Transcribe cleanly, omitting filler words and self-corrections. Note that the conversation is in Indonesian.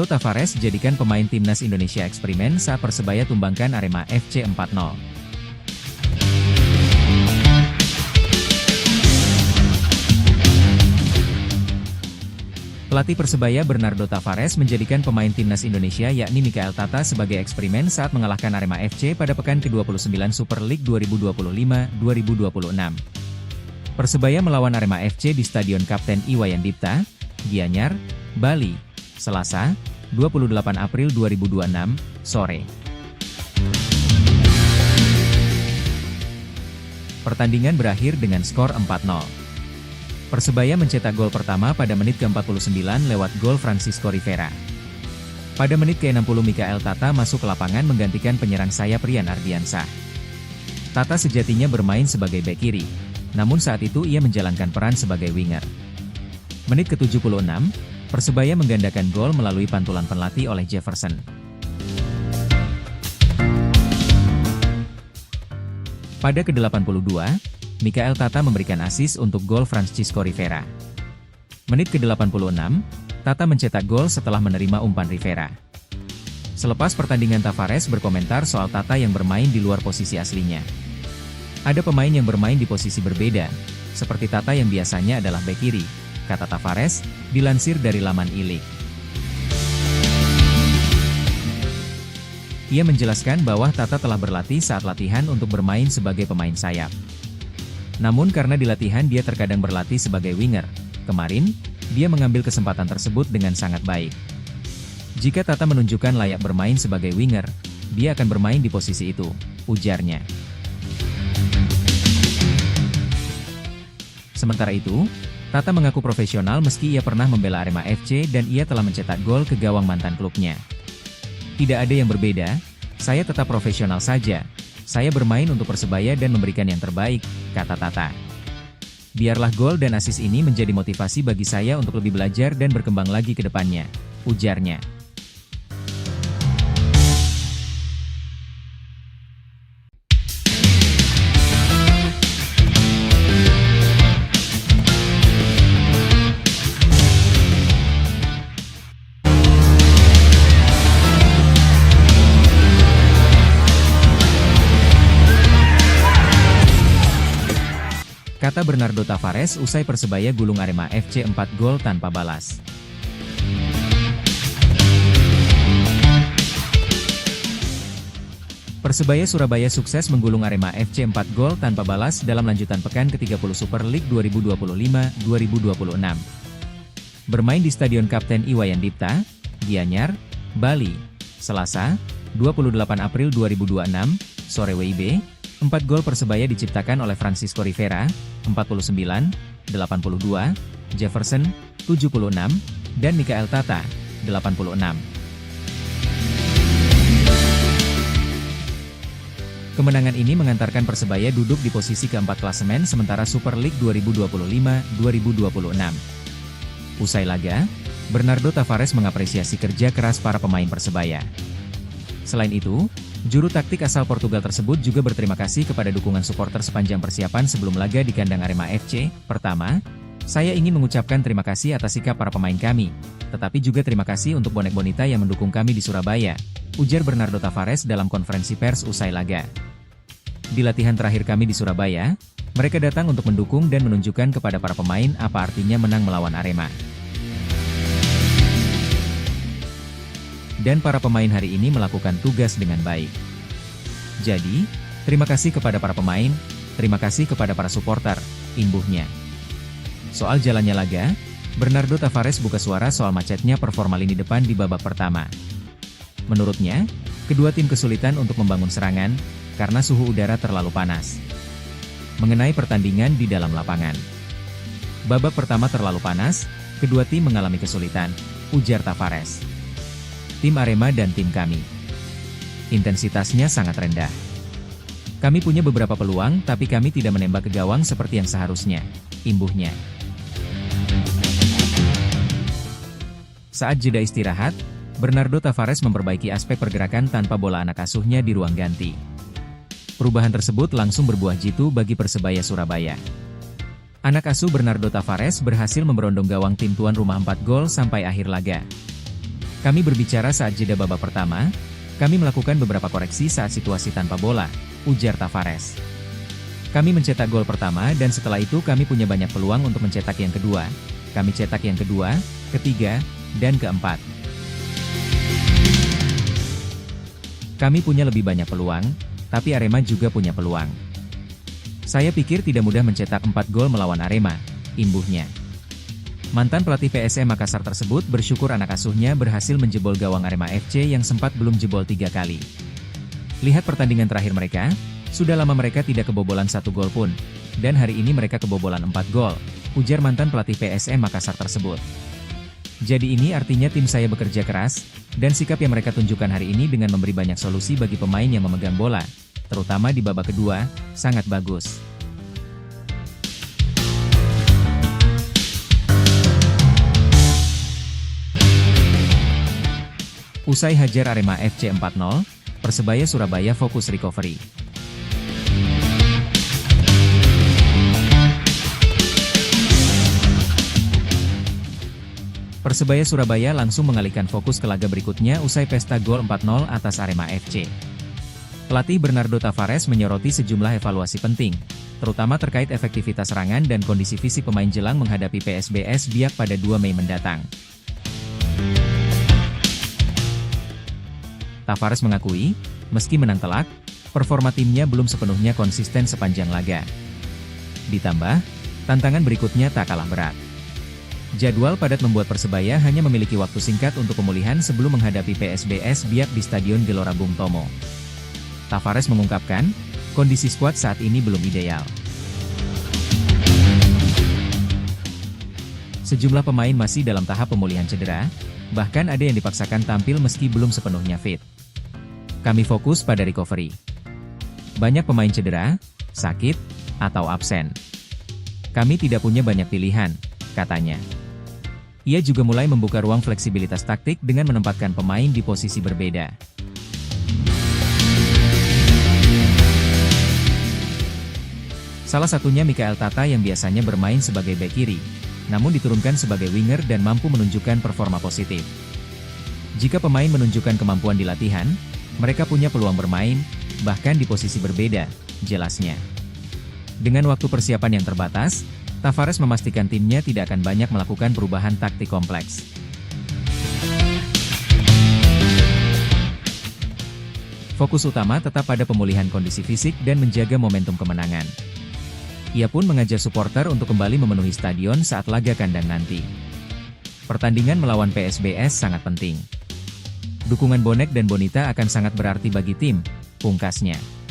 Bernardo Tavares jadikan pemain timnas Indonesia eksperimen saat Persebaya tumbangkan Arema FC 4-0. Pelatih Persebaya Bernardo Tavares menjadikan pemain timnas Indonesia yakni Mikael Tata sebagai eksperimen saat mengalahkan Arema FC pada pekan ke-29 Super League 2025-2026. Persebaya melawan Arema FC di Stadion Kapten Iwayan Dipta, Gianyar, Bali, Selasa, 28 April 2026, sore. Pertandingan berakhir dengan skor 4-0. Persebaya mencetak gol pertama pada menit ke-49 lewat gol Francisco Rivera. Pada menit ke-60 Mikael Tata masuk ke lapangan menggantikan penyerang sayap Rian Ardiansah. Tata sejatinya bermain sebagai bek kiri, namun saat itu ia menjalankan peran sebagai winger. Menit ke-76, Persebaya menggandakan gol melalui pantulan penalti oleh Jefferson. Pada ke-82, Mikael Tata memberikan assist untuk gol Francisco Rivera. Menit ke-86, Tata mencetak gol setelah menerima umpan Rivera. Selepas pertandingan Tavares berkomentar soal Tata yang bermain di luar posisi aslinya. Ada pemain yang bermain di posisi berbeda, seperti Tata yang biasanya adalah bek kiri, kata Tavares, dilansir dari laman iLeague. Ia menjelaskan bahwa Tata telah berlatih saat latihan untuk bermain sebagai pemain sayap. Namun karena di latihan dia terkadang berlatih sebagai winger, kemarin, dia mengambil kesempatan tersebut dengan sangat baik. Jika Tata menunjukkan layak bermain sebagai winger, dia akan bermain di posisi itu, ujarnya. Sementara itu, Tata mengaku profesional meski ia pernah membela Arema FC dan ia telah mencetak gol ke gawang mantan klubnya. Tidak ada yang berbeda, saya tetap profesional saja. Saya bermain untuk Persebaya dan memberikan yang terbaik, kata Tata. Biarlah gol dan assist ini menjadi motivasi bagi saya untuk lebih belajar dan berkembang lagi ke depannya, ujarnya. Kata Bernardo Tavares usai Persebaya gulung Arema FC 4 gol tanpa balas. Persebaya Surabaya sukses menggulung Arema FC 4 gol tanpa balas dalam lanjutan pekan ke-30 Super League 2025-2026. Bermain di Stadion Kapten Iwayan Dipta, Gianyar, Bali, Selasa, 28 April 2026, sore WIB. 4 gol Persebaya diciptakan oleh Francisco Rivera, 49, 82, Jefferson, 76, dan Mikael Tata, 86. Kemenangan ini mengantarkan Persebaya duduk di posisi keempat klasemen sementara Super League 2025-2026. Usai laga, Bernardo Tavares mengapresiasi kerja keras para pemain Persebaya. Selain itu, juru taktik asal Portugal tersebut juga berterima kasih kepada dukungan supporter sepanjang persiapan sebelum laga di kandang Arema FC. Pertama, saya ingin mengucapkan terima kasih atas sikap para pemain kami, tetapi juga terima kasih untuk bonek bonita yang mendukung kami di Surabaya, ujar Bernardo Tavares dalam konferensi pers usai laga. Di latihan terakhir kami di Surabaya, mereka datang untuk mendukung dan menunjukkan kepada para pemain apa artinya menang melawan Arema. Dan para pemain hari ini melakukan tugas dengan baik. Jadi, terima kasih kepada para pemain, terima kasih kepada para supporter, imbuhnya. Soal jalannya laga, Bernardo Tavares buka suara soal macetnya performa lini depan di babak pertama. Menurutnya, kedua tim kesulitan untuk membangun serangan, karena suhu udara terlalu panas. Mengenai pertandingan di dalam lapangan. Babak pertama terlalu panas, kedua tim mengalami kesulitan, ujar Tavares. Tim Arema dan tim kami. Intensitasnya sangat rendah. Kami punya beberapa peluang tapi kami tidak menembak ke gawang seperti yang seharusnya, imbuhnya. Saat jeda istirahat, Bernardo Tavares memperbaiki aspek pergerakan tanpa bola anak asuhnya di ruang ganti. Perubahan tersebut langsung berbuah jitu bagi Persebaya Surabaya. Anak asuh Bernardo Tavares berhasil memberondong gawang tim tuan rumah 4 gol sampai akhir laga. Kami berbicara saat jeda babak pertama, kami melakukan beberapa koreksi saat situasi tanpa bola, ujar Tavares. Kami mencetak gol pertama dan setelah itu kami punya banyak peluang untuk mencetak yang kedua. Kami cetak yang kedua, ketiga, dan keempat. Kami punya lebih banyak peluang, tapi Arema juga punya peluang. Saya pikir tidak mudah mencetak 4 gol melawan Arema, imbuhnya. Mantan pelatih PSM Makassar tersebut bersyukur anak asuhnya berhasil menjebol gawang Arema FC yang sempat belum jebol 3 kali. Lihat pertandingan terakhir mereka, sudah lama mereka tidak kebobolan 1 gol pun, dan hari ini mereka kebobolan 4 gol, ujar mantan pelatih PSM Makassar tersebut. Jadi ini artinya tim saya bekerja keras, dan sikap yang mereka tunjukkan hari ini dengan memberi banyak solusi bagi pemain yang memegang bola, terutama di babak kedua, sangat bagus. Usai hajar Arema FC 4-0, Persebaya Surabaya fokus recovery. Persebaya Surabaya langsung mengalihkan fokus ke laga berikutnya usai pesta gol 4-0 atas Arema FC. Pelatih Bernardo Tavares menyoroti sejumlah evaluasi penting, terutama terkait efektivitas serangan dan kondisi fisik pemain jelang menghadapi PSBS Biak pada 2 Mei mendatang. Tavares mengakui, meski menang telak, performa timnya belum sepenuhnya konsisten sepanjang laga. Ditambah, tantangan berikutnya tak kalah berat. Jadwal padat membuat Persebaya hanya memiliki waktu singkat untuk pemulihan sebelum menghadapi PSBS Biak di Stadion Gelora Bung Tomo. Tavares mengungkapkan, kondisi skuad saat ini belum ideal. Sejumlah pemain masih dalam tahap pemulihan cedera, bahkan ada yang dipaksakan tampil meski belum sepenuhnya fit. Kami fokus pada recovery. Banyak pemain cedera, sakit, atau absen. Kami tidak punya banyak pilihan, katanya. Ia juga mulai membuka ruang fleksibilitas taktik dengan menempatkan pemain di posisi berbeda. Salah satunya Mikael Tata yang biasanya bermain sebagai bek kiri, namun diturunkan sebagai winger dan mampu menunjukkan performa positif. Jika pemain menunjukkan kemampuan di latihan, mereka punya peluang bermain, bahkan di posisi berbeda, jelasnya. Dengan waktu persiapan yang terbatas, Tavares memastikan timnya tidak akan banyak melakukan perubahan taktik kompleks. Fokus utama tetap pada pemulihan kondisi fisik dan menjaga momentum kemenangan. Ia pun mengajak supporter untuk kembali memenuhi stadion saat laga kandang nanti. Pertandingan melawan PSBS sangat penting. Dukungan bonek dan bonita akan sangat berarti bagi tim, pungkasnya.